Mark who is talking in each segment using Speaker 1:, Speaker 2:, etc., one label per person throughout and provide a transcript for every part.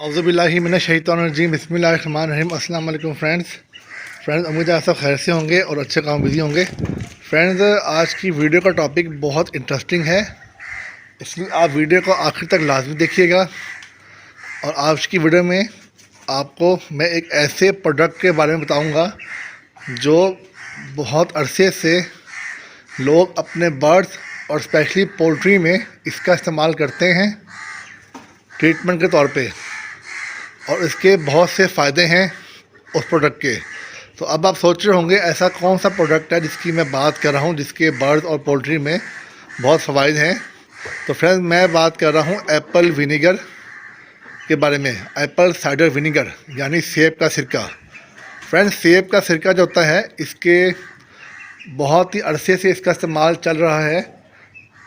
Speaker 1: औज़ुबिल्लाहि मिनश्शैतानिर्रजीम बिस्मिल्लाहिर्रहमानिर्रहीम। अस्सलाम वालेकुम फ्रेंड्स, उम्मीद है आप सब खैर से होंगे और अच्छे काम बिजी होंगे। फ्रेंड्स, आज की वीडियो का टॉपिक बहुत इंटरेस्टिंग है, इसलिए आप वीडियो को आखिर तक लाजमी देखिएगा। और आज की वीडियो में आपको मैं एक ऐसे प्रोडक्ट के बारे में बताऊंगा जो बहुत अरसे से लोग अपने बर्ड्स और स्पेशली पोल्ट्री में इसका इस्तेमाल करते हैं ट्रीटमेंट के तौर पे, और इसके बहुत से फ़ायदे हैं उस प्रोडक्ट के। तो अब आप सोच रहे होंगे ऐसा कौन सा प्रोडक्ट है जिसकी मैं बात कर रहा हूँ, जिसके बर्ड्स और पोल्ट्री में बहुत फ़वाइद हैं। तो फ्रेंड्स, मैं बात कर रहा हूँ एप्पल विनीगर के बारे में, एप्पल साइडर विनीगर यानी सेब का सिरका। फ्रेंड्स, सेब का सिरका जो होता है, इसके बहुत ही अरसे से इसका इस्तेमाल चल रहा है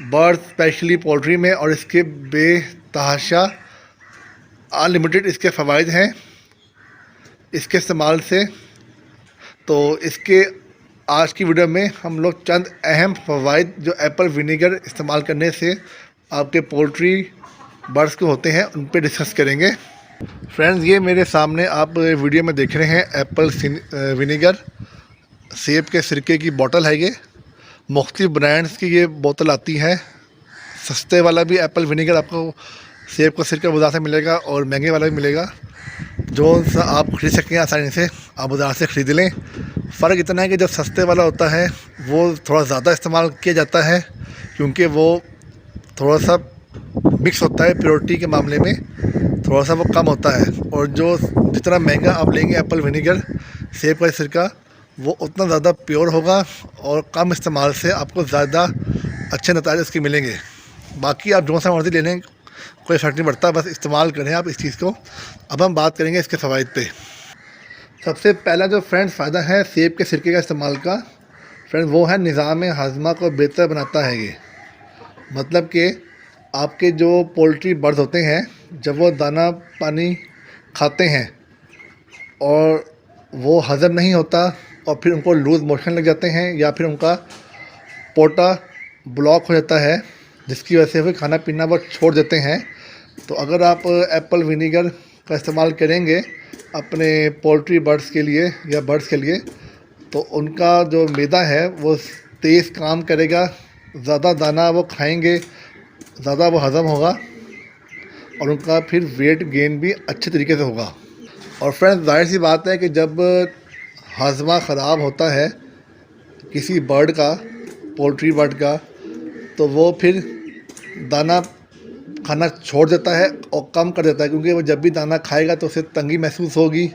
Speaker 1: बर्ड्स स्पेशली पोल्ट्री में, और इसके बेतहाशा अनलिमिटेड इसके फ़वाइद हैं इसके इस्तेमाल से। तो इसके आज की वीडियो में हम लोग चंद अहम फ़वाइद जो एप्पल विनीगर इस्तेमाल करने से आपके पोल्ट्री बर्ड्स को होते हैं उन पे डिस्कस करेंगे। फ्रेंड्स, ये मेरे सामने आप वीडियो में देख रहे हैं एप्पल विनीगर सेब के सिरके की बोतल है। ये मुख्तलिफ ब्रांड्स की ये बोतल आती है। सस्ते वाला भी एप्पल विनीगर आपको सेब का सिरका बाज़ार से मिलेगा और महंगे वाला भी मिलेगा, जो आप ख़रीद सकते हैं आसानी से, आप बाज़ार से ख़रीद लें। फ़र्क इतना है कि जो सस्ते वाला होता है वो थोड़ा ज़्यादा इस्तेमाल किया जाता है, क्योंकि वो थोड़ा सा मिक्स होता है, प्योरिटी के मामले में थोड़ा सा वो कम होता है। और जो जितना महंगा आप लेंगे एप्पल विनीगर सेब का सिरका, वो उतना ज़्यादा प्योर होगा और कम इस्तेमाल से आपको ज़्यादा अच्छे नतीजे उसके मिलेंगे। बाकी आप जो सा मर्ज़ी ले लें, कोई फ़र्क नहीं पड़ता, बस इस्तेमाल करें आप इस चीज़ को। अब हम बात करेंगे इसके फ़वाइद पे। सबसे पहला जो फ्रेंड्स फ़ायदा है सेब के सिरके का इस्तेमाल का, फ्रेंड्स, वो है निज़ाम हाज़मा को बेहतर बनाता है। ये मतलब कि आपके जो पोल्ट्री बर्ड्स होते हैं, जब वो दाना पानी खाते हैं और वो हज़म नहीं होता और फिर उनको लूज़ मोशन लग जाते हैं या फिर उनका पोटा ब्लॉक हो जाता है, जिसकी वजह से वो खाना पीना वो छोड़ देते हैं। तो अगर आप एप्पल विनीगर का इस्तेमाल करेंगे अपने पोल्ट्री बर्ड्स के लिए या बर्ड्स के लिए, तो उनका जो मैदा है वो तेज़ काम करेगा, ज़्यादा दाना वो खाएंगे, ज़्यादा वो हज़म होगा और उनका फिर वेट गेन भी अच्छे तरीके से होगा। और फ्रेंड्स, जाहिर सी बात है कि जब हाजमा ख़राब होता है किसी बर्ड का, पोल्ट्री बर्ड का, तो वो फिर दाना खाना छोड़ देता है और कम कर देता है, क्योंकि वो जब भी दाना खाएगा तो उसे तंगी महसूस होगी,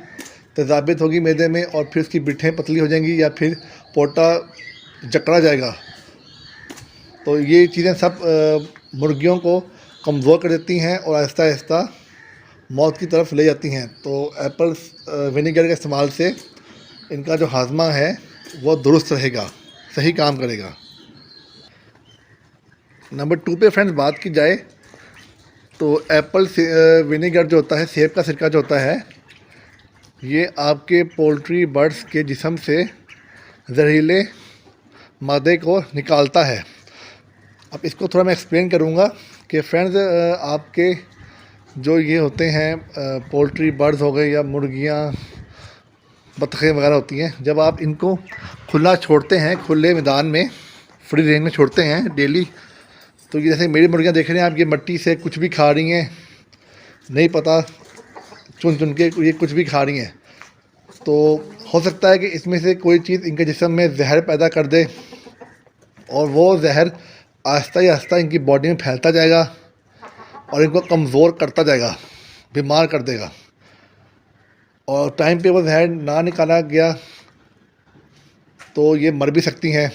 Speaker 1: तेज़ाबियत होगी मैदे में, और फिर उसकी बिठें पतली हो जाएंगी या फिर पोटा जकड़ा जाएगा। तो ये चीज़ें सब मुर्गियों को कमज़ोर कर देती हैं और आहिस्ता आहिस्ता मौत की तरफ ले जाती हैं। तो एप्पल विनीगर के इस्तेमाल से इनका जो हाजमा है वो दुरुस्त रहेगा, सही काम करेगा। नंबर 2 पे फ्रेंड्स बात की जाए तो एप्पल विनीगर जो होता है, सेब का सिरका जो होता है, ये आपके पोल्ट्री बर्ड्स के जिस्म से जहरीले मादे को निकालता है। अब इसको थोड़ा मैं एक्सप्लेन करूँगा कि फ्रेंड्स, आपके जो ये होते हैं पोल्ट्री बर्ड्स हो गए या मुर्गियाँ बतखें वगैरह होती हैं, जब आप इनको खुला छोड़ते हैं, खुले मैदान में फ्री रेंज में छोड़ते हैं डेली, तो ये जैसे मेरी मुर्गियाँ देख रहे हैं आप, ये मिट्टी से कुछ भी खा रही हैं, नहीं पता चुन चुन के ये कुछ भी खा रही हैं। तो हो सकता है कि इसमें से कोई चीज़ इनके जिस्म में जहर पैदा कर दे और वो जहर आहिस्ता ही आहिस्ता इनकी बॉडी में फैलता जाएगा और इनको कमज़ोर करता जाएगा, बीमार कर देगा। और टाइम पे वो जहर ना निकाला गया तो ये मर भी सकती हैं,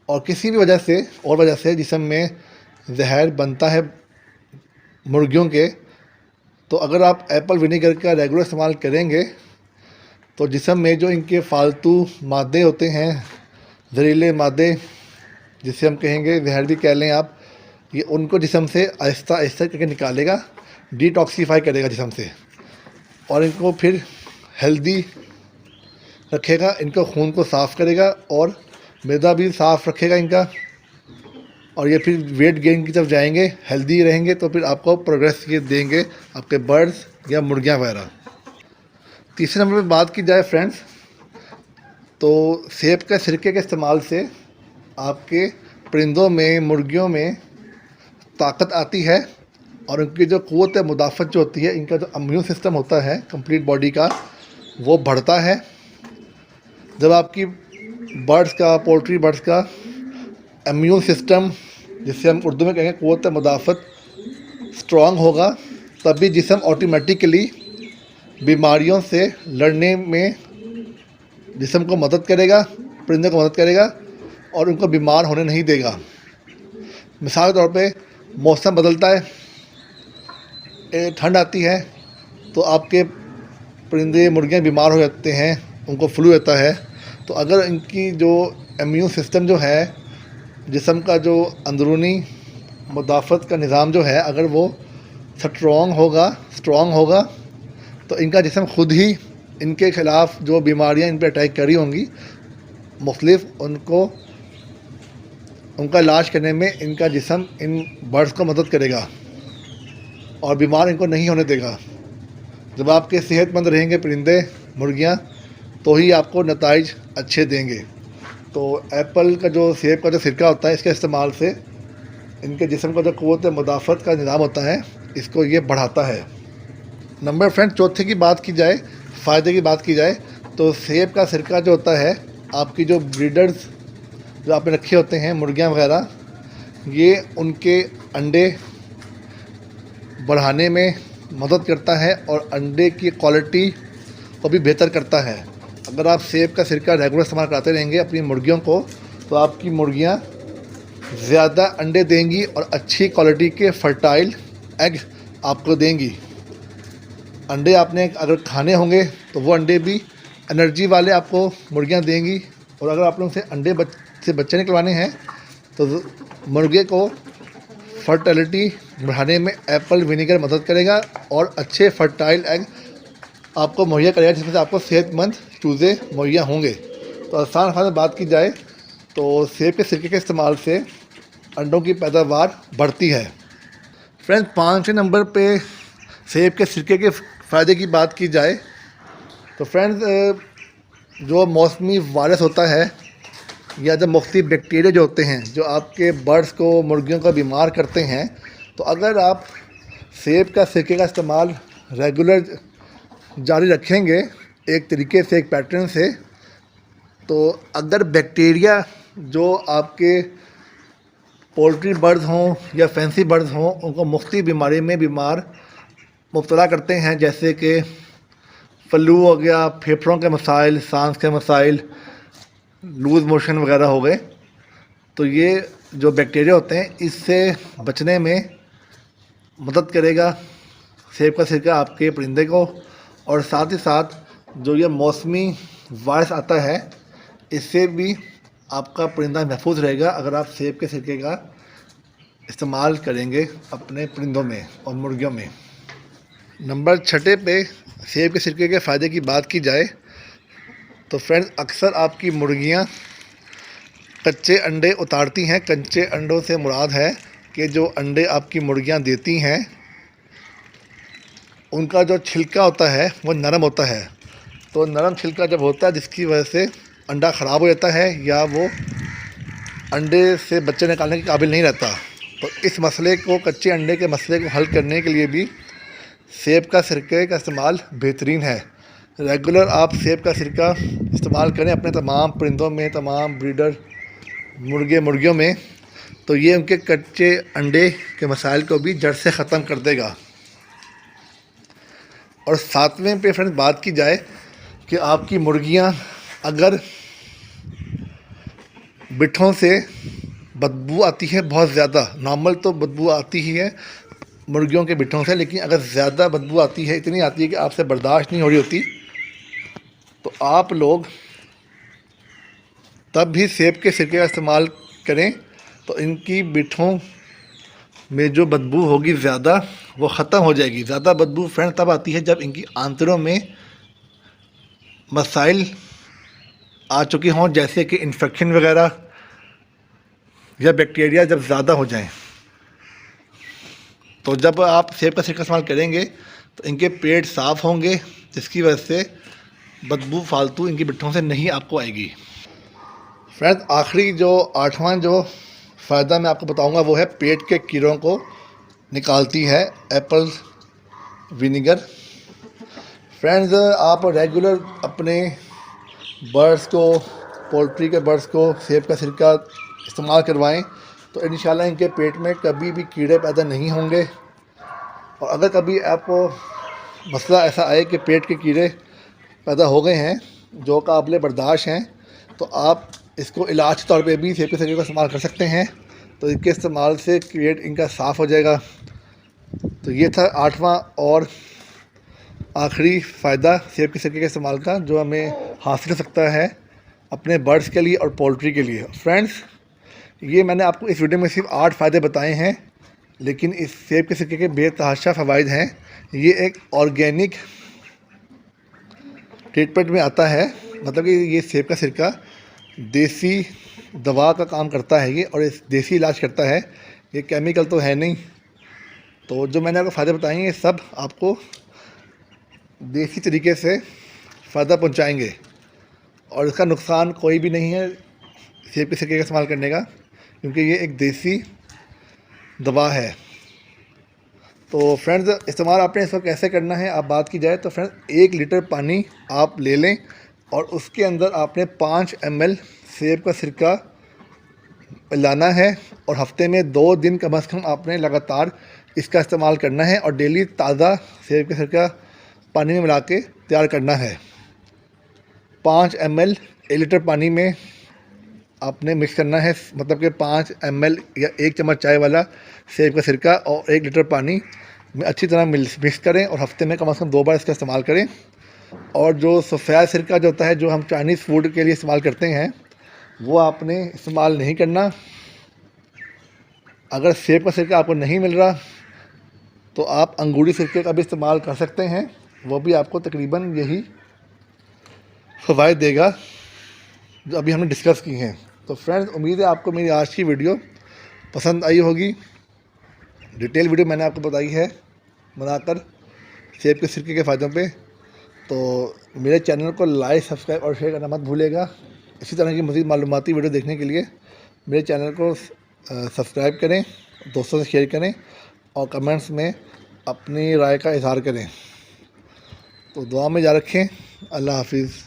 Speaker 1: और किसी भी वजह से जिस्म में जहर बनता है मुर्गियों के, तो अगर आप एप्पल विनीगर का रेगुलर इस्तेमाल करेंगे तो जिस्म में जो इनके फालतू मादे होते हैं, जहरीले मादे जिसे हम कहेंगे जहर भी कह लें आप, ये उनको जिस्म से आहिस्ता आहिस्ता करके निकालेगा, डिटॉक्सीफाई करेगा जिस्म से, और इनको फिर हेल्दी रखेगा, इनको खून को साफ़ करेगा और मैदा भी साफ़ रखेगा इनका, और ये फिर वेट गेन की तरफ जाएंगे, हेल्दी रहेंगे तो फिर आपको प्रोग्रेस ये देंगे आपके बर्ड्स या मुर्गियाँ वगैरह। तीसरे नंबर पे बात की जाए फ्रेंड्स, तो सेब के सिरके के इस्तेमाल से आपके परिंदों में, मुर्गियों में ताकत आती है और उनकी जो क़ुव्वत मुदाफ़त जो होती है, इनका जो इम्यून सिस्टम होता है कंप्लीट बॉडी का, वो बढ़ता है। जब आपकी बर्ड्स का, पोल्ट्री बर्ड्स का इम्यून सिस्टम, जिसे हम उर्दू में कहेंगे क़ुव्वत मुदाफ़त, स्ट्रॉन्ग होगा, तभी जिस्म ऑटोमेटिकली बीमारियों से लड़ने में जिस्म को मदद करेगा, परिंदे को मदद करेगा और उनको बीमार होने नहीं देगा। मिसाल के तौर पे मौसम बदलता है, ठंड आती है तो आपके परिंदे, मुर्गियाँ बीमार हो जाते हैं, उनको फ्लू रहता है। तो अगर इनकी जो इम्यून सिस्टम जो है, जिस्म का जो अंदरूनी मुदाफ़त का निज़ाम जो है, अगर वो स्ट्रॉन्ग होगा तो इनका जिस्म खुद ही इनके ख़िलाफ़ जो बीमारियां इन पर अटैक करी होंगी मुख्तलिफ, उनका इलाज करने में इनका जिस्म इन बर्ड्स को मदद करेगा और बीमार इनको नहीं होने देगा। जब आपके सेहतमंद रहेंगे परिंदे, मुर्गियां, तो ही आपको नताइज अच्छे देंगे। तो एप्पल का जो, सेब का जो सिरका होता है, इसके इस्तेमाल से इनके जिस्म का जो क़ुव्वत मुदाफ़त का निज़ाम होता है, इसको ये बढ़ाता है। नंबर फ्रेंड चौथे की बात की जाए, फ़ायदे की बात की जाए, तो सेब का सिरका जो होता है, आपकी जो ब्रीडर्स जो आपने रखे होते हैं, मुर्गियाँ वगैरह, ये उनके अंडे बढ़ाने में मदद करता है और अंडे की क्वालिटी को भी बेहतर करता है। अगर आप सेब का सिरका रेगुलर इस्तेमाल कराते रहेंगे अपनी मुर्गियों को, तो आपकी मुर्गियाँ ज़्यादा अंडे देंगी और अच्छी क्वालिटी के फर्टाइल एग आपको देंगी। अंडे आपने अगर खाने होंगे तो वो अंडे भी एनर्जी वाले आपको मुर्गियाँ देंगी। और अगर आपने उनसे अंडे से बच्चे निकलवाने हैं तो मुर्गे को फर्टिलिटी बढ़ाने में एप्पल विनेगर मदद करेगा और अच्छे फर्टाइल एग आपको मुहैया करेगा, जिसमें से आपको सेहतमंद चूज़े मुहैया होंगे। तो आसान भाषा में बात की जाए तो सेब के सिरके के इस्तेमाल से अंडों की पैदावार बढ़ती है। फ्रेंड्स, 5वें नंबर पे सेब के सिरके के फ़ायदे की बात की जाए तो फ्रेंड्स, जो मौसमी वायरस होता है या जो मुख्तलिफ बैक्टीरिया जो होते हैं, जो आपके बर्ड्स को, मुर्गियों को बीमार करते हैं, तो अगर आप सेब का सिरके का इस्तेमाल रेगुलर जारी रखेंगे एक तरीके से, एक पैटर्न से, तो अगर बैक्टीरिया जो आपके पोल्ट्री बर्ड्स हों या फैंसी बर्ड्स हों, उनको मुख्तलिफ बीमारी में मुब्तला करते हैं, जैसे कि फ्लू हो गया, फेफड़ों के मसाइल, सांस के मसाइल, लूज़ मोशन वगैरह हो गए, तो ये जो बैक्टीरिया होते हैं, इससे बचने में मदद करेगा सेब का सिरका आपके परिंदे को। और साथ ही साथ जो ये मौसमी वायरस आता है, इससे भी आपका परिंदा महफूज रहेगा अगर आप सेब के सिरके का इस्तेमाल करेंगे अपने परिंदों में और मुर्गियों में। नंबर 6 पे सेब के सिरके के फ़ायदे की बात की जाए तो फ्रेंड्स, अक्सर आपकी मुर्गियां कच्चे अंडे उतारती हैं। कच्चे अंडों से मुराद है कि जो अंडे आपकी मुर्गियां देती हैं, उनका जो छिलका होता है वो नरम होता है। तो नरम छिलका जब होता है, जिसकी वजह से अंडा ख़राब हो जाता है या वो अंडे से बच्चे निकालने के काबिल नहीं रहता। तो इस मसले को, कच्चे अंडे के मसले को हल करने के लिए भी सेब का सिरके का इस्तेमाल बेहतरीन है। रेगुलर आप सेब का सिरका इस्तेमाल करें अपने तमाम परिंदों में, तमाम ब्रीडर मुर्गियों में, तो ये उनके कच्चे अंडे के मसाइल को भी जड़ से ख़त्म कर देगा। और 7वें पे फ्रेंड्स बात की जाए कि आपकी मुर्गियां अगर बिठों से बदबू आती है बहुत ज़्यादा, नॉर्मल तो बदबू आती ही है मुर्गियों के बिठों से, लेकिन अगर ज़्यादा बदबू आती है, इतनी आती है कि आपसे बर्दाश्त नहीं हो रही होती, तो आप लोग तब भी सेब के सिरके का इस्तेमाल करें, तो इनकी बिठों में जो बदबू होगी ज़्यादा, वो ख़त्म हो जाएगी। ज़्यादा बदबू फ्रेंड तब आती है जब इनकी आंतड़ों में मसाइल आ चुके हों, जैसे कि इन्फेक्शन वगैरह या बैक्टीरिया जब ज़्यादा हो जाएं, तो जब आप सेब का सिरका इस्तेमाल करेंगे तो इनके पेट साफ़ होंगे, जिसकी वजह से बदबू फालतू इनकी बिट्ठों से नहीं आपको आएगी। फ्रेंड्स, आखिरी जो 8वां जो फ़ायदा मैं आपको बताऊंगा वो है पेट के कीड़ों को निकालती है एप्पल विनीगर। फ्रेंड्स, आप रेगुलर अपने बर्ड्स को, पोल्ट्री के बर्ड्स को सेब का सिरका इस्तेमाल करवाएं तो इंशाल्लाह इनके पेट में कभी भी कीड़े पैदा नहीं होंगे। और अगर कभी आपको मसला ऐसा आए कि पेट के कीड़े पैदा हो गए हैं जो काबिल बर्दाश्त हैं, तो आप इसको इलाज के तौर पे भी सेब के सिरके का इस्तेमाल कर सकते हैं। तो इसके इस्तेमाल से पेट इनका साफ़ हो जाएगा। तो ये था 8वां और आखिरी फ़ायदा सेब के सिरके के इस्तेमाल का, जो हमें हासिल हो सकता है अपने बर्ड्स के लिए और पोल्ट्री के लिए। फ्रेंड्स, ये मैंने आपको इस वीडियो में सिर्फ 8 फ़ायदे बताए हैं, लेकिन इस सेब के सिरके के बेतहाशा फ़वाइद हैं। ये एक ऑर्गेनिक ट्रीटमेंट में आता है, मतलब कि ये सेब का सिरका देसी दवा का काम करता है ये, और इस देसी इलाज करता है, ये केमिकल तो है नहीं। तो जो मैंने आपको फ़ायदे बताए हैं ये सब आपको देसी तरीके से फ़ायदा पहुंचाएंगे, और इसका नुकसान कोई भी नहीं है सेब के सिरके का इस्तेमाल करने का, क्योंकि ये एक देसी दवा है। तो फ्रेंड्स, इस्तेमाल आपने इसको कैसे करना है आप बात की जाए तो फ्रेंड्स, 1 लीटर पानी आप ले लें और उसके अंदर आपने 5 ml सेब का सिरका लाना है, और हफ्ते में 2 दिन कम से कम आपने लगातार इसका इस्तेमाल करना है, और डेली ताज़ा सेब का सिरका पानी में मिला के तैयार करना है। 5 ml 1 लीटर पानी में आपने मिक्स करना है, मतलब कि 5 ml या 1 चम्मच चाय वाला सेब का सिरका और 1 लीटर पानी में अच्छी तरह मिक्स करें, और हफ्ते में कम से कम 2 बार इसका इस्तेमाल करें। और जो सफ़ेद सिरका जो होता है, जो हम चाइनीज़ फूड के लिए इस्तेमाल करते हैं, वो आपने इस्तेमाल नहीं करना। अगर सेब का सिरका आपको नहीं मिल रहा तो आप अंगूरी सिरके का भी इस्तेमाल कर सकते हैं, वो भी आपको तकरीबन यही फ़वाइद देगा जो अभी हमने डिस्कस की हैं। तो फ्रेंड्स, उम्मीद है आपको मेरी आज की वीडियो पसंद आई होगी। डिटेल वीडियो मैंने आपको बताई है बनाकर सेब के सिरके के फ़ायदों पे। तो मेरे चैनल को लाइक, सब्सक्राइब और शेयर करना मत भूलिएगा। इसी तरह की मज़ीद मालूमाती वीडियो देखने के लिए मेरे चैनल को सब्सक्राइब करें, दोस्तों से शेयर करें, और कमेंट्स में अपनी राय का इज़हार करें। तो दुआ में याद रखें। अल्लाह हाफिज़।